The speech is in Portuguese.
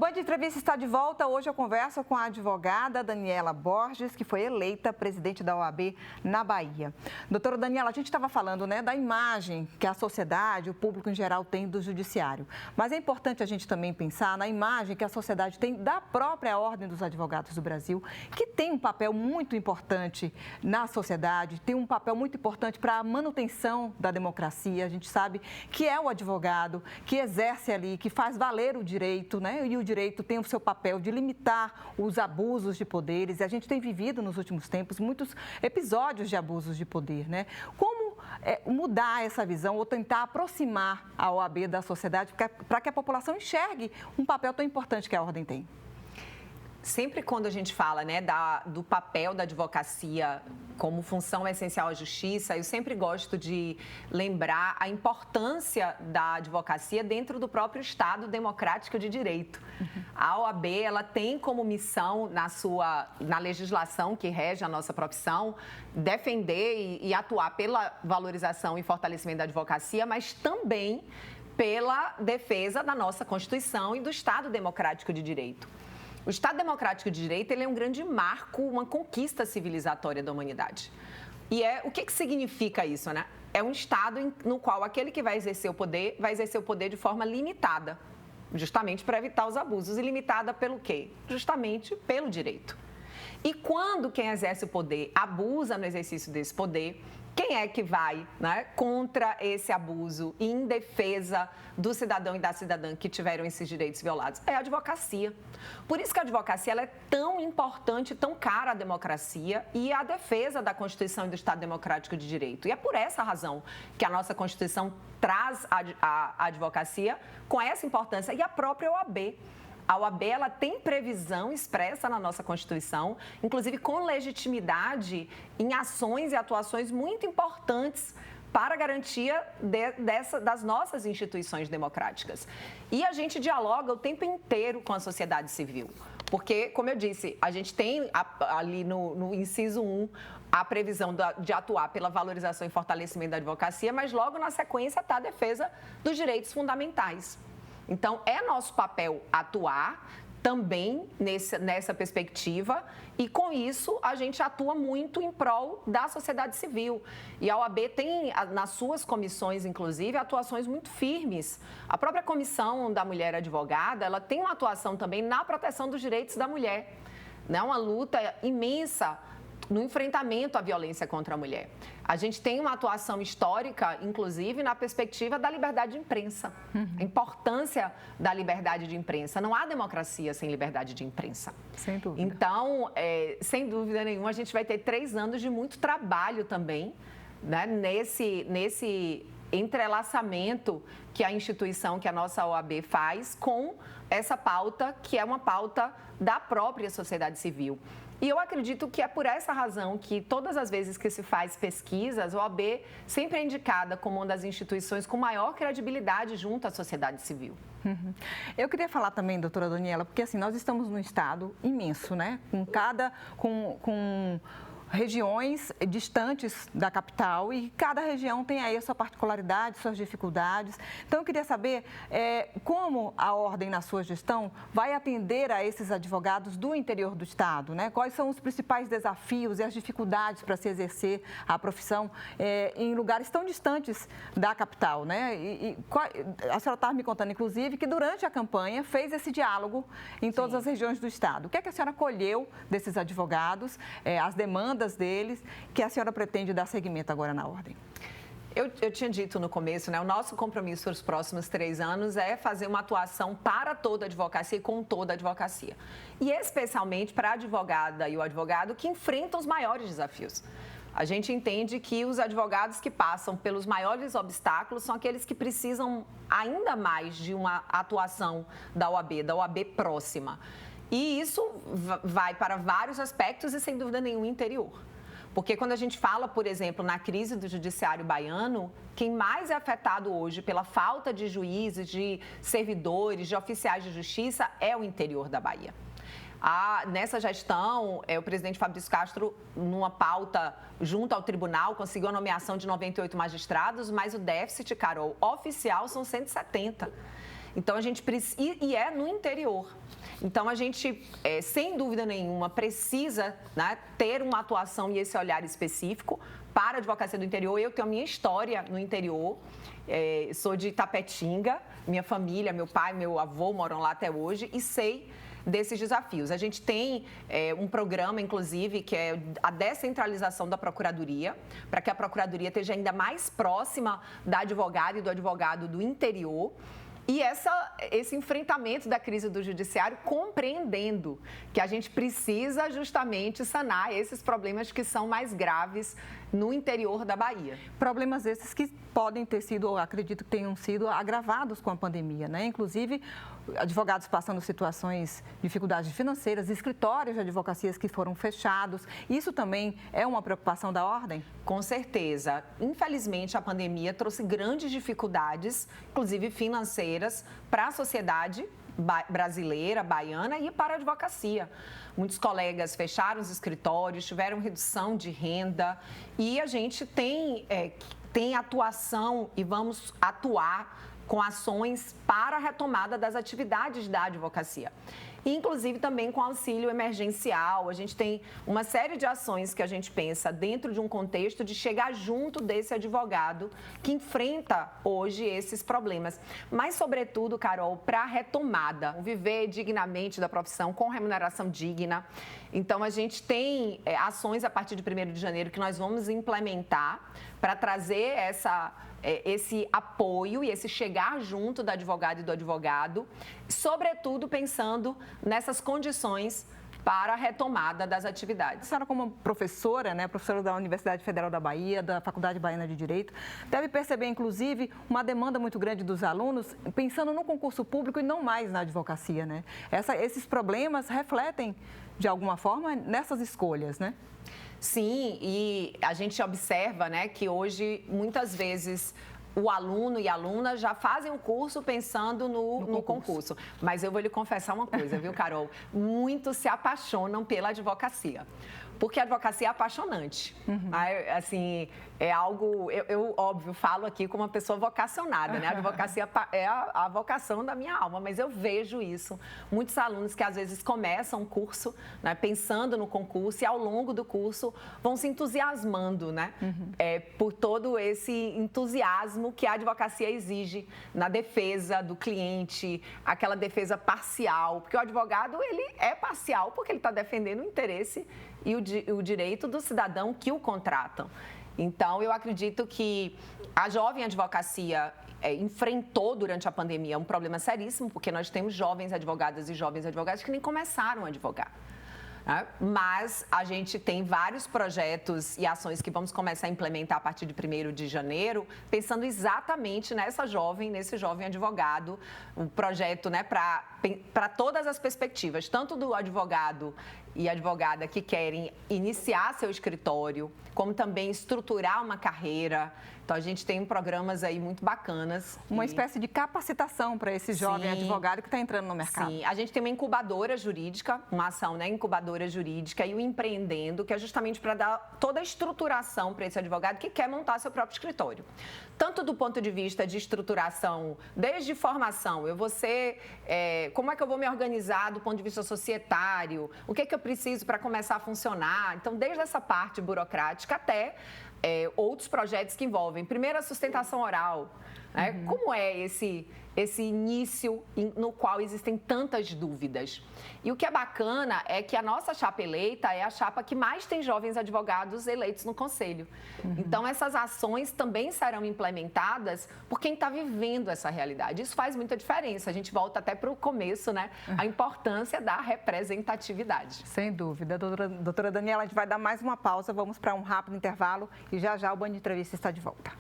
Band Entrevista está de volta. Hoje eu converso com a advogada Daniela Borges, que foi eleita presidente da OAB na Bahia. Doutora Daniela, a gente estava falando, né, da imagem que a sociedade, o público em geral tem do judiciário. Mas é importante a gente também pensar na imagem que a sociedade tem da própria Ordem dos Advogados do Brasil, que tem um papel muito importante na sociedade, tem um papel muito importante para a manutenção da democracia. A gente sabe que é o advogado que exerce ali, que faz valer o direito, né? E o direito tem o seu papel de limitar os abusos de poderes. E a gente tem vivido nos últimos tempos muitos episódios de abusos de poder, né? Como mudar essa visão ou tentar aproximar a OAB da sociedade para que a população enxergue um papel tão importante que a Ordem tem? Sempre quando a gente fala, né, do papel da advocacia como função essencial à justiça, eu sempre gosto de lembrar a importância da advocacia dentro do próprio Estado democrático de direito. A OAB, ela tem como missão na legislação que rege a nossa profissão, defender e atuar pela valorização e fortalecimento da advocacia, mas também pela defesa da nossa Constituição e do Estado democrático de direito. O Estado Democrático de Direito ele é um grande marco, uma conquista civilizatória da humanidade. E o que significa isso, né? É um Estado no qual aquele que vai exercer o poder de forma limitada, justamente para evitar os abusos. E limitada pelo quê? Justamente pelo direito. E quando quem exerce o poder abusa no exercício desse poder, quem é que vai, né, contra esse abuso e em defesa do cidadão e da cidadã que tiveram esses direitos violados? É a advocacia. Por isso que a advocacia ela é tão importante, tão cara à democracia e à defesa da Constituição e do Estado Democrático de Direito. E é por essa razão que a nossa Constituição traz a advocacia com essa importância e a própria OAB. A OAB ela tem previsão expressa na nossa Constituição, inclusive com legitimidade em ações e atuações muito importantes para a garantia das nossas instituições democráticas. E a gente dialoga o tempo inteiro com a sociedade civil, porque, como eu disse, a gente tem ali no inciso 1 a previsão de atuar pela valorização e fortalecimento da advocacia, mas logo na sequência está a defesa dos direitos fundamentais. Então, é nosso papel atuar também nessa perspectiva e, com isso, a gente atua muito em prol da sociedade civil. E a OAB tem, nas suas comissões, inclusive, atuações muito firmes. A própria Comissão da Mulher Advogada, ela tem uma atuação também na proteção dos direitos da mulher, né? Uma luta imensa no enfrentamento à violência contra a mulher. A gente tem uma atuação histórica, inclusive, na perspectiva da liberdade de imprensa. A importância da liberdade de imprensa. Não há democracia sem liberdade de imprensa. Sem dúvida. Então, sem dúvida nenhuma, a gente vai ter 3 anos de muito trabalho também, né, nesse entrelaçamento que a instituição, que a nossa OAB faz com essa pauta, que é uma pauta da própria sociedade civil. E eu acredito que é por essa razão que todas as vezes que se faz pesquisas, a OAB sempre é indicada como uma das instituições com maior credibilidade junto à sociedade civil. Eu queria falar também, doutora Daniela, porque assim, nós estamos num estado imenso, né? Com regiões distantes da capital e cada região tem aí a sua particularidade, suas dificuldades. Então, eu queria saber como a Ordem, na sua gestão, vai atender a esses advogados do interior do Estado, né? Quais são os principais desafios e as dificuldades para se exercer a profissão em lugares tão distantes da capital, né? A senhora estava me contando, inclusive, que durante a campanha fez esse diálogo em todas as regiões do Estado. O que é que a senhora colheu desses advogados, as demandas deles, que a senhora pretende dar seguimento agora na Ordem? Eu tinha dito no começo, né? O nosso compromisso para os próximos 3 anos é fazer uma atuação para toda a advocacia e com toda a advocacia. E especialmente para a advogada e o advogado que enfrentam os maiores desafios. A gente entende que os advogados que passam pelos maiores obstáculos são aqueles que precisam ainda mais de uma atuação da OAB próxima. E isso vai para vários aspectos e, sem dúvida nenhuma, interior. Porque quando a gente fala, por exemplo, na crise do judiciário baiano, quem mais é afetado hoje pela falta de juízes, de servidores, de oficiais de justiça é o interior da Bahia. Nessa gestão, o presidente Fabrício Castro, numa pauta junto ao tribunal, conseguiu a nomeação de 98 magistrados, mas o déficit, Carol, oficial são 170. Então, a gente precisa... E é no interior. Então, a gente, sem dúvida nenhuma, precisa, né, ter uma atuação e esse olhar específico para a advocacia do interior. Eu tenho a minha história no interior, sou de Itapetinga, minha família, meu pai, meu avô moram lá até hoje e sei desses desafios. A gente tem um programa, inclusive, que é a descentralização da Procuradoria, para que a Procuradoria esteja ainda mais próxima da advogada e do advogado do interior. E esse enfrentamento da crise do judiciário, compreendendo que a gente precisa justamente sanar esses problemas que são mais graves no interior da Bahia. Problemas esses que podem ter sido, ou acredito que tenham sido, agravados com a pandemia, né? Inclusive, advogados passando situações, dificuldades financeiras, escritórios de advocacias que foram fechados. Isso também é uma preocupação da ordem? Com certeza. Infelizmente, a pandemia trouxe grandes dificuldades, inclusive financeiras, para a sociedade brasileira, baiana e para a advocacia. Muitos colegas fecharam os escritórios, tiveram redução de renda e a gente tem atuação e vamos atuar com ações para a retomada das atividades da advocacia. Inclusive também com auxílio emergencial. A gente tem uma série de ações que a gente pensa dentro de um contexto de chegar junto desse advogado que enfrenta hoje esses problemas. Mas, sobretudo, Carol, para a retomada, viver dignamente da profissão, com remuneração digna. Então, a gente tem ações a partir de 1º de janeiro que nós vamos implementar para trazer esse apoio e esse chegar junto da advogada e do advogado, sobretudo pensando nessas condições para a retomada das atividades. A senhora, como professora, né, professora da Universidade Federal da Bahia, da Faculdade Baiana de Direito, deve perceber, inclusive, uma demanda muito grande dos alunos pensando no concurso público e não mais na advocacia, né? Esses problemas refletem, de alguma forma, nessas escolhas, né? Sim, e a gente observa, né, que hoje, muitas vezes, o aluno e a aluna já fazem o curso pensando no concurso. Mas eu vou lhe confessar uma coisa, viu, Carol? Muitos se apaixonam pela advocacia. Porque a advocacia é apaixonante. Assim, é algo... Eu, óbvio, falo aqui como uma pessoa vocacionada, né? A advocacia é a vocação da minha alma, mas eu vejo isso. Muitos alunos que, às vezes, começam um curso, né, pensando no concurso e, ao longo do curso, vão se entusiasmando, né? Por todo esse entusiasmo que a advocacia exige na defesa do cliente, aquela defesa parcial. Porque o advogado, ele é parcial porque ele está defendendo o interesse e o direito do cidadão que o contratam. Então, eu acredito que a jovem advocacia enfrentou durante a pandemia um problema seríssimo, porque nós temos jovens advogadas e jovens advogados que nem começaram a advogar. Mas a gente tem vários projetos e ações que vamos começar a implementar a partir de 1º de janeiro, pensando exatamente nesse jovem advogado, um projeto, né, para todas as perspectivas, tanto do advogado e advogada que querem iniciar seu escritório, como também estruturar uma carreira. Então, a gente tem programas aí muito bacanas. Uma espécie de capacitação para esse jovem advogado que está entrando no mercado. Sim, a gente tem uma incubadora jurídica, uma ação, né, incubadora jurídica e o Empreendendo, que é justamente para dar toda a estruturação para esse advogado que quer montar seu próprio escritório. Tanto do ponto de vista de estruturação, desde formação, como é que eu vou me organizar do ponto de vista societário, o que é que eu preciso para começar a funcionar. Então, desde essa parte burocrática até outros projetos que envolvem, primeiro, a sustentação oral. Né? Como é esse início no qual existem tantas dúvidas? E o que é bacana é que a nossa chapa eleita é a chapa que mais tem jovens advogados eleitos no Conselho. Então, essas ações também serão implementadas por quem está vivendo essa realidade. Isso faz muita diferença. A gente volta até para o começo, né? A importância da representatividade. Sem dúvida. Doutora Daniela, a gente vai dar mais uma pausa, vamos para um rápido intervalo e já o Band Entrevista está de volta.